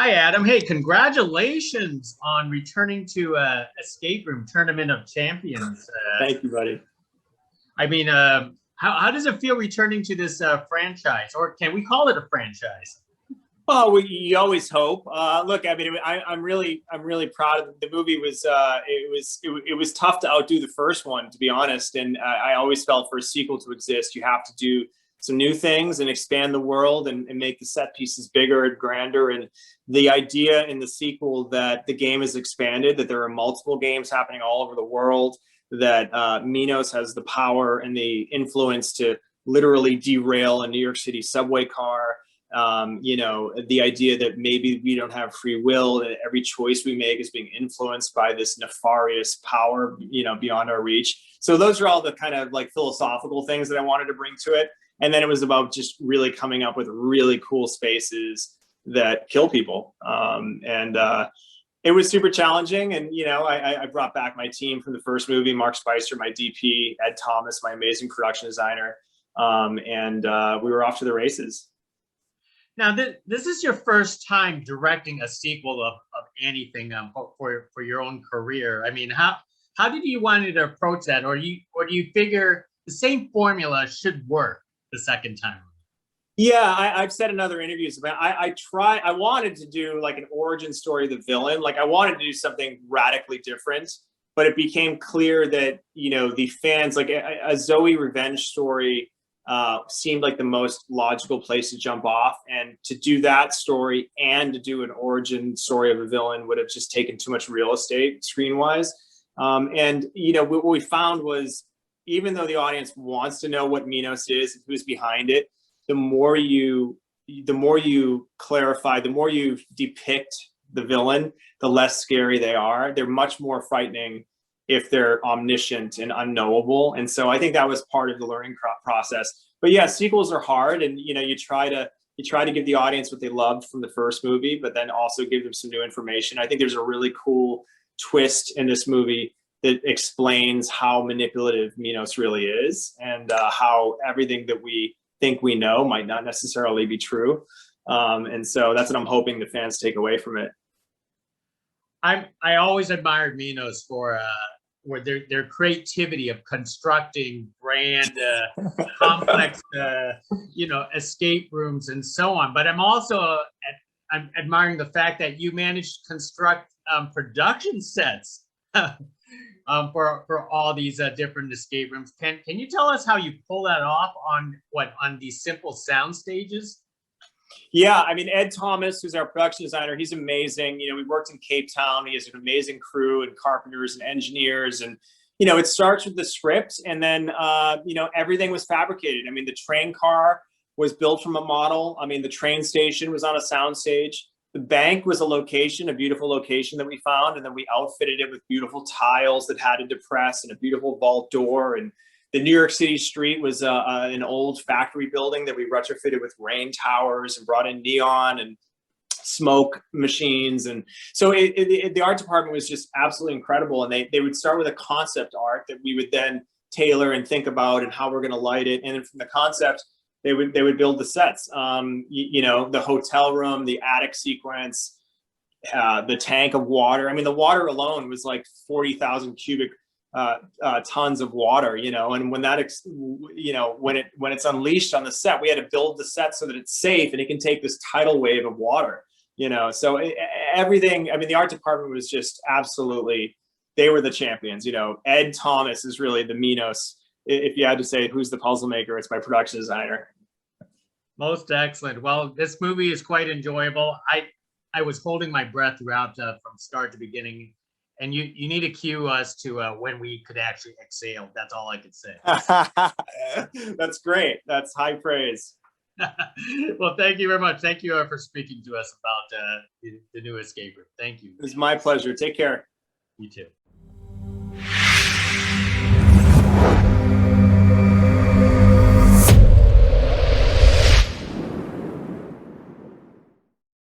Hi, Adam. Hey, congratulations on returning to Escape Room Tournament of Champions. Thank you, buddy. I mean, how does it feel returning to this franchise, or can we call it a franchise? Well, you always hope. Look, I mean, I'm really proud of the movie. It was tough to outdo the first one, to be honest. And I always felt for a sequel to exist, you have to do some new things and expand the world and make the set pieces bigger and grander. And the idea in the sequel that the game is expanded, that there are multiple games happening all over the world, that Minos has the power and the influence to literally derail a New York City subway car. The idea that maybe we don't have free will, that every choice we make is being influenced by this nefarious power, beyond our reach. So those are all the kind of like philosophical things that I wanted to bring to it. And then it was about just really coming up with really cool spaces that kill people. It was super challenging. And, I brought back my team from the first movie, Mark Spicer, my DP, Ed Thomas, my amazing production designer. We were off to the races. Now, this is your first time directing a sequel of anything for your own career. I mean, how did you want to approach that, or do you figure the same formula should work the second time? Yeah, I've said in other interviews about I wanted to do like an origin story of the villain. Like I wanted to do something radically different, but it became clear that the fans, like a Zoe revenge story seemed like the most logical place to jump off, and to do that story and to do an origin story of a villain would have just taken too much real estate screen wise. What we found was, even though the audience wants to know what Minos is and who's behind it, the more you clarify, the more you depict the villain, the less scary they are. They're much more frightening if they're omniscient and unknowable. And so I think that was part of the learning process. But yeah, sequels are hard, and you try to give the audience what they loved from the first movie, but then also give them some new information. I think there's a really cool twist in this movie that explains how manipulative Minos really is, and how everything that we think we know might not necessarily be true. And so that's what I'm hoping the fans take away from it. I always admired Minos for their creativity of constructing brand complex escape rooms and so on. But I'm also I'm admiring the fact that you managed to construct production sets for all these different escape rooms. Can you tell us how you pull that off on these simple sound stages? Yeah, I mean, Ed Thomas, who's our production designer, he's amazing. We worked in Cape Town. He has an amazing crew and carpenters and engineers. And, it starts with the script, and then, everything was fabricated. I mean, the train car was built from a model. I mean, the train station was on a sound stage. The bank was a beautiful location that we found. And then we outfitted it with beautiful tiles that had to depress, and a beautiful vault door. And the New York City street was an old factory building that we retrofitted with rain towers and brought in neon and smoke machines. And so the art department was just absolutely incredible. And they would start with a concept art that we would then tailor and think about and how we're going to light it. And then from the concept, they would build the sets, the hotel room, the attic sequence, the tank of water. I mean, the water alone was like 40,000 cubic tons of water, and when that, when it's unleashed on the set, we had to build the set so that it's safe and it can take this tidal wave of water, so everything. I mean, the art department was just absolutely, they were the champions. Ed Thomas is really the Minos. If you had to say who's the puzzle maker, it's my production designer. Most excellent. Well, this movie is quite enjoyable. I was holding my breath throughout from start to beginning. And you need to cue us to when we could actually exhale. That's all I could say. That's great. That's high praise. Well, thank you very much. Thank you for speaking to us about the new escape room. Thank you. It was my pleasure. Take care. You too.